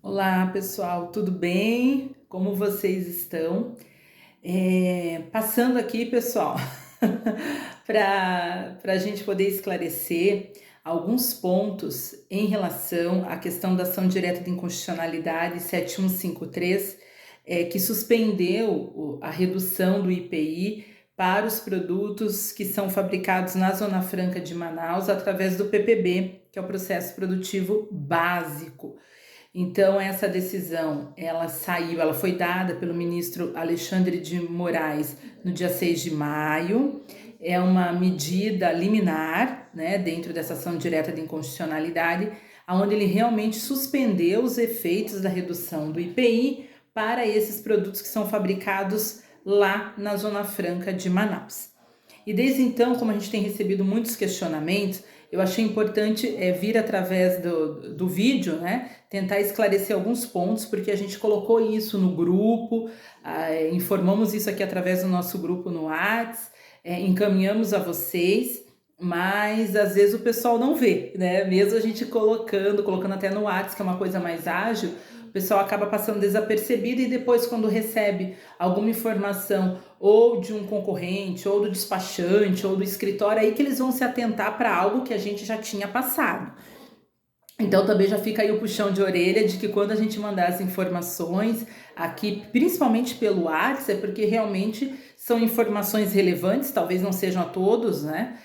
Olá, pessoal, tudo bem? Como vocês estão? Passando aqui, pessoal, para a gente poder esclarecer alguns pontos em relação à questão da ação direta de inconstitucionalidade 7153, que suspendeu a redução do IPI para os produtos que são fabricados na Zona Franca de Manaus através do PPB, que é o processo produtivo básico. Então, essa decisão, ela foi dada pelo ministro Alexandre de Moraes no dia 6 de maio. É uma medida liminar, né, dentro dessa ação direta de inconstitucionalidade, onde ele realmente suspendeu os efeitos da redução do IPI para esses produtos que são fabricados lá na Zona Franca de Manaus. E desde então, como a gente tem recebido muitos questionamentos, eu achei importante vir através do vídeo, né, tentar esclarecer alguns pontos, porque a gente colocou isso no grupo, informamos isso aqui através do nosso grupo no WhatsApp, encaminhamos a vocês, mas às vezes o pessoal não vê, né? Mesmo a gente colocando até no WhatsApp, que é uma coisa mais ágil, o pessoal acaba passando desapercebido e depois, quando recebe alguma informação ou de um concorrente, ou do despachante, ou do escritório, aí que eles vão se atentar para algo que a gente já tinha passado. Então também já fica aí o puxão de orelha de que quando a gente mandar as informações aqui, principalmente pelo WhatsApp, é porque realmente são informações relevantes, talvez não sejam a todos, né?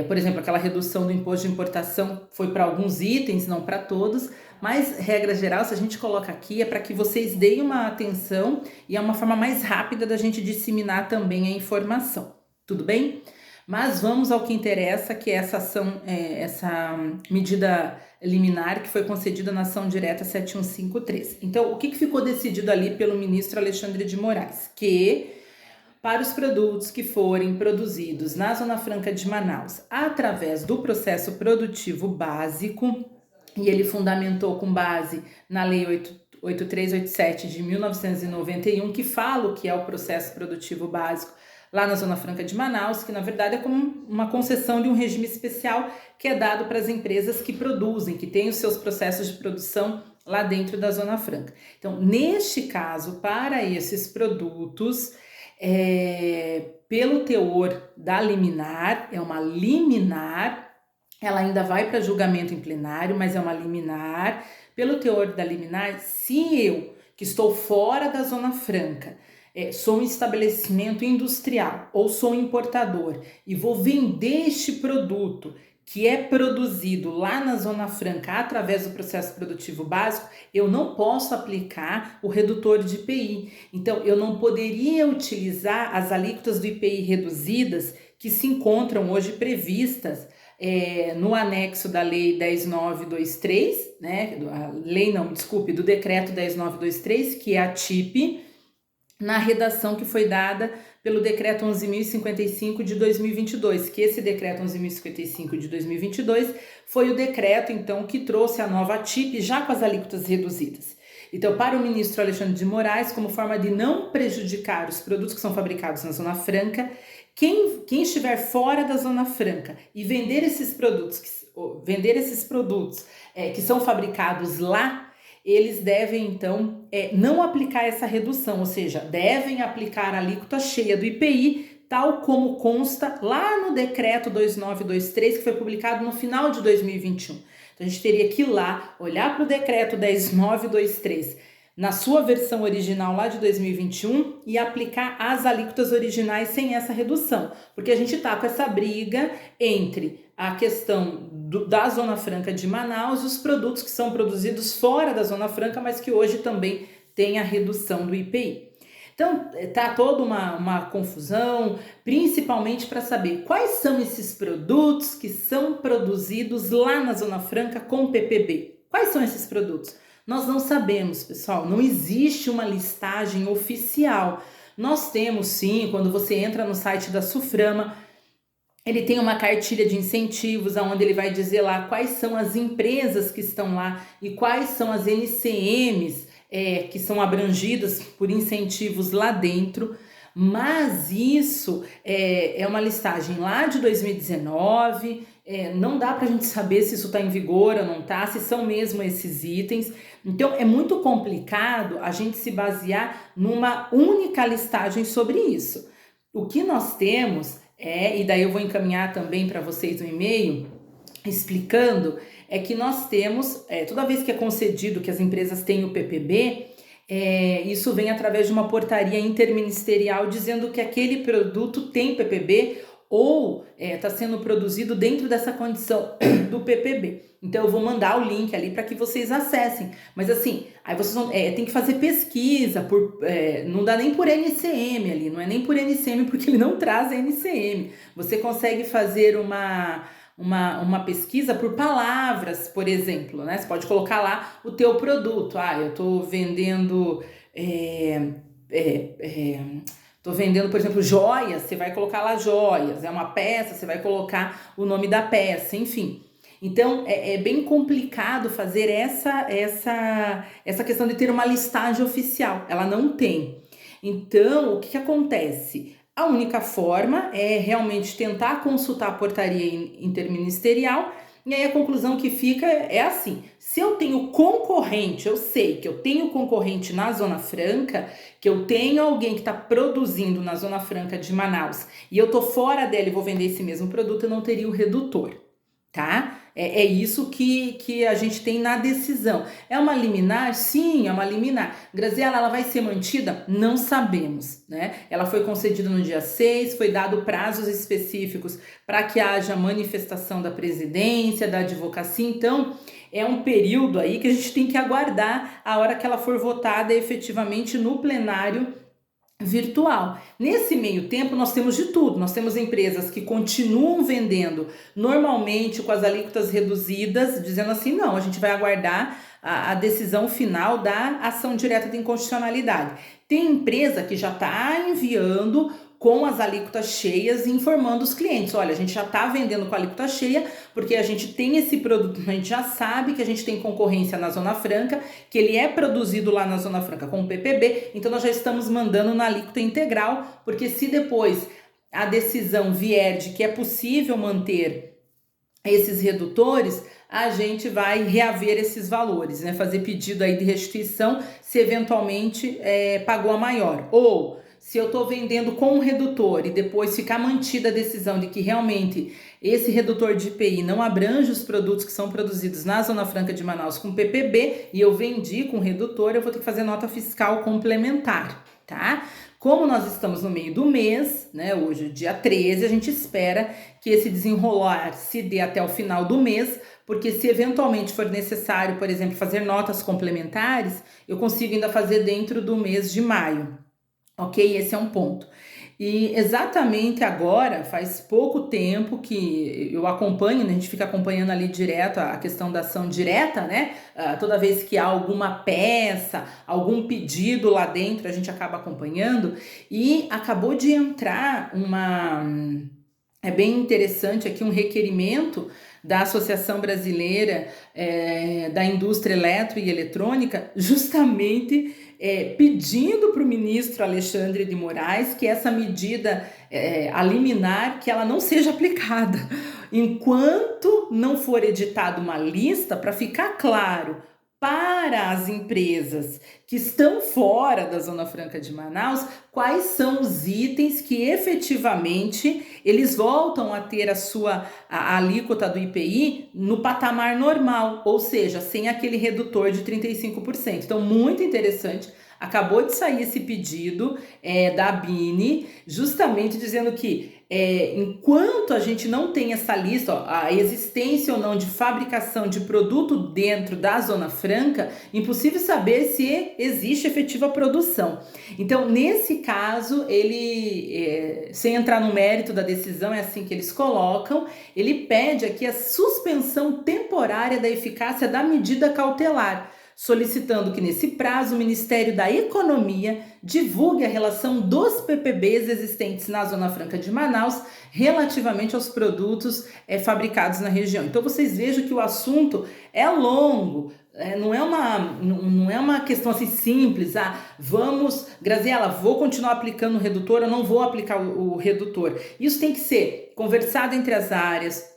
Por exemplo, aquela redução do imposto de importação foi para alguns itens, não para todos, mas regra geral, se a gente coloca aqui, é para que vocês deem uma atenção e é uma forma mais rápida da gente disseminar também a informação, tudo bem? Mas vamos ao que interessa, que é essa medida liminar que foi concedida na ação direta 7153. Então, o que ficou decidido ali pelo ministro Alexandre de Moraes? Que para os produtos que forem produzidos na Zona Franca de Manaus através do processo produtivo básico, e ele fundamentou com base na Lei 8387 de 1991, que fala o que é o processo produtivo básico lá na Zona Franca de Manaus, que na verdade é como uma concessão de um regime especial que é dado para as empresas que produzem, que têm os seus processos de produção lá dentro da Zona Franca. Então, neste caso, para esses produtos, pelo teor da liminar, é uma liminar, ela ainda vai para julgamento em plenário, mas é uma liminar. Pelo teor da liminar, se eu, que estou fora da Zona Franca, sou um estabelecimento industrial ou sou um importador e vou vender este produto que é produzido lá na Zona Franca através do processo produtivo básico, eu não posso aplicar o redutor de IPI. Então, eu não poderia utilizar as alíquotas do IPI reduzidas que se encontram hoje previstas no anexo da Lei 10.923, né? Do Decreto 10.923, que é a TIP, na redação que foi dada pelo Decreto 11.055 de 2022, que esse Decreto 11.055 de 2022 foi o decreto, então, que trouxe a nova TIP já com as alíquotas reduzidas. Então, para o ministro Alexandre de Moraes, como forma de não prejudicar os produtos que são fabricados na Zona Franca, quem estiver fora da Zona Franca e vender esses produtos que são fabricados lá, eles devem, então, não aplicar essa redução, ou seja, devem aplicar a alíquota cheia do IPI, tal como consta lá no Decreto 2923, que foi publicado no final de 2021. Então, a gente teria que ir lá, olhar para o Decreto 10.923, na sua versão original lá de 2021 e aplicar as alíquotas originais sem essa redução, porque a gente está com essa briga entre a questão da Zona Franca de Manaus e os produtos que são produzidos fora da Zona Franca, mas que hoje também tem a redução do IPI. Então, tá toda uma confusão, principalmente para saber quais são esses produtos que são produzidos lá na Zona Franca com PPB. Quais são esses produtos? Nós não sabemos, pessoal, não existe uma listagem oficial. Nós temos sim, quando você entra no site da Suframa, ele tem uma cartilha de incentivos, onde ele vai dizer lá quais são as empresas que estão lá e quais são as NCMs que são abrangidas por incentivos lá dentro. Mas isso é uma listagem lá de 2019, não dá para a gente saber se isso está em vigor ou não está, se são mesmo esses itens. Então é muito complicado a gente se basear numa única listagem sobre isso. O que nós temos e daí eu vou encaminhar também para vocês um e-mail explicando, é que nós temos, toda vez que é concedido que as empresas têm o PPB, isso vem através de uma portaria interministerial dizendo que aquele produto tem PPB ou está sendo produzido dentro dessa condição do PPB. Então eu vou mandar o link ali para que vocês acessem. Mas assim, aí vocês vão, tem que fazer pesquisa, não dá nem por NCM ali, não é nem por NCM porque ele não traz a NCM. Você consegue fazer uma pesquisa por palavras, por exemplo, né? Você pode colocar lá o teu produto. Eu estou vendendo... Tô vendendo, por exemplo, joias, você vai colocar lá joias, é uma peça, você vai colocar o nome da peça, enfim. Então, é bem complicado fazer essa questão de ter uma listagem oficial, ela não tem. Então, o que acontece? A única forma é realmente tentar consultar a portaria interministerial. E aí a conclusão que fica é assim: se eu tenho concorrente, eu sei que eu tenho concorrente na Zona Franca, que eu tenho alguém que está produzindo na Zona Franca de Manaus e eu tô fora dela e vou vender esse mesmo produto, eu não teria o redutor, tá? É isso que a gente tem na decisão. É uma liminar? Sim, é uma liminar. Graziela, ela vai ser mantida? Não sabemos, né? Ela foi concedida no dia 6, foi dado prazos específicos para que haja manifestação da presidência, da advocacia. Então, é um período aí que a gente tem que aguardar a hora que ela for votada efetivamente no plenário virtual. Nesse meio tempo nós temos de tudo, nós temos empresas que continuam vendendo normalmente com as alíquotas reduzidas, dizendo assim, não, a gente vai aguardar a decisão final da ação direta de inconstitucionalidade. Tem empresa que já está enviando com as alíquotas cheias e informando os clientes, olha, a gente já está vendendo com a alíquota cheia, porque a gente tem esse produto, a gente já sabe que a gente tem concorrência na Zona Franca, que ele é produzido lá na Zona Franca com o PPB, então nós já estamos mandando na alíquota integral, porque se depois a decisão vier de que é possível manter esses redutores, a gente vai reaver esses valores, né? Fazer pedido aí de restituição se eventualmente pagou a maior, ou se eu estou vendendo com um redutor e depois ficar mantida a decisão de que realmente esse redutor de IPI não abrange os produtos que são produzidos na Zona Franca de Manaus com PPB e eu vendi com redutor, eu vou ter que fazer nota fiscal complementar, tá? Como nós estamos no meio do mês, né, hoje dia 13, a gente espera que esse desenrolar se dê até o final do mês, porque se eventualmente for necessário, por exemplo, fazer notas complementares, eu consigo ainda fazer dentro do mês de maio. Ok? Esse é um ponto. E exatamente agora, faz pouco tempo que eu acompanho, né? A gente fica acompanhando ali direto a questão da ação direta, né? Toda vez que há alguma peça, algum pedido lá dentro, a gente acaba acompanhando. E acabou de entrar é bem interessante aqui, um requerimento da Associação Brasileira da Indústria Eletro e Eletrônica, justamente pedindo para o ministro Alexandre de Moraes que essa medida a liminar, que ela não seja aplicada, enquanto não for editada uma lista para ficar claro para as empresas que estão fora da Zona Franca de Manaus, quais são os itens que efetivamente eles voltam a ter a alíquota do IPI no patamar normal, ou seja, sem aquele redutor de 35%. Então, muito interessante. Acabou de sair esse pedido da ABINE, justamente dizendo que enquanto a gente não tem essa lista, a existência ou não de fabricação de produto dentro da Zona Franca, impossível saber se existe efetiva produção. Então, nesse caso, ele, sem entrar no mérito da decisão, é assim que eles colocam, ele pede aqui a suspensão temporária da eficácia da medida cautelar, solicitando que nesse prazo o Ministério da Economia divulgue a relação dos PPBs existentes na Zona Franca de Manaus relativamente aos produtos fabricados na região. Então vocês vejam que o assunto é longo, não é uma questão assim simples, Graziela, vou continuar aplicando o redutor, eu não vou aplicar o redutor. Isso tem que ser conversado entre as áreas,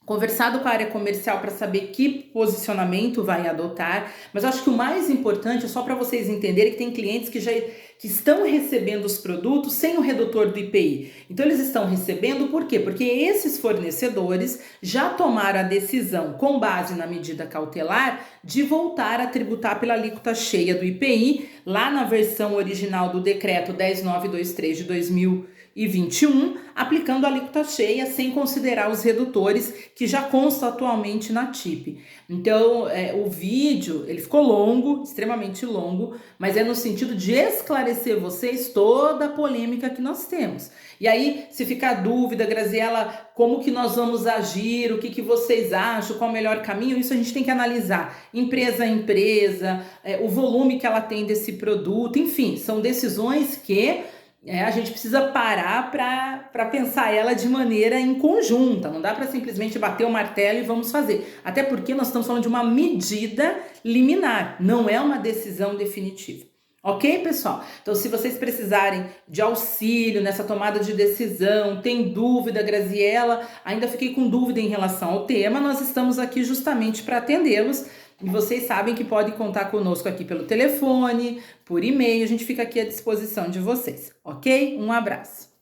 conversado com a área comercial para saber que posicionamento vai adotar, mas acho que o mais importante é só para vocês entenderem que tem clientes que estão recebendo os produtos sem o redutor do IPI. Então eles estão recebendo por quê? Porque esses fornecedores já tomaram a decisão, com base na medida cautelar, de voltar a tributar pela alíquota cheia do IPI, lá na versão original do decreto 10923 de 2021, aplicando a alíquota cheia sem considerar os redutores que já constam atualmente na TIP. Então, o vídeo, ele ficou longo, extremamente longo, mas é no sentido de esclarecer vocês toda a polêmica que nós temos. E aí, se ficar dúvida, Graziela, como que nós vamos agir, o que vocês acham, qual é o melhor caminho, isso a gente tem que analisar empresa a empresa, o volume que ela tem desse produto, enfim, são decisões que a gente precisa parar para pensar ela de maneira em conjunta. Não dá para simplesmente bater o martelo e vamos fazer. Até porque nós estamos falando de uma medida liminar, não é uma decisão definitiva. Ok, pessoal? Então, se vocês precisarem de auxílio nessa tomada de decisão, tem dúvida, Graziela, ainda fiquei com dúvida em relação ao tema, nós estamos aqui justamente para atendê-los. E vocês sabem que podem contar conosco aqui pelo telefone, por e-mail, a gente fica aqui à disposição de vocês, ok? Um abraço.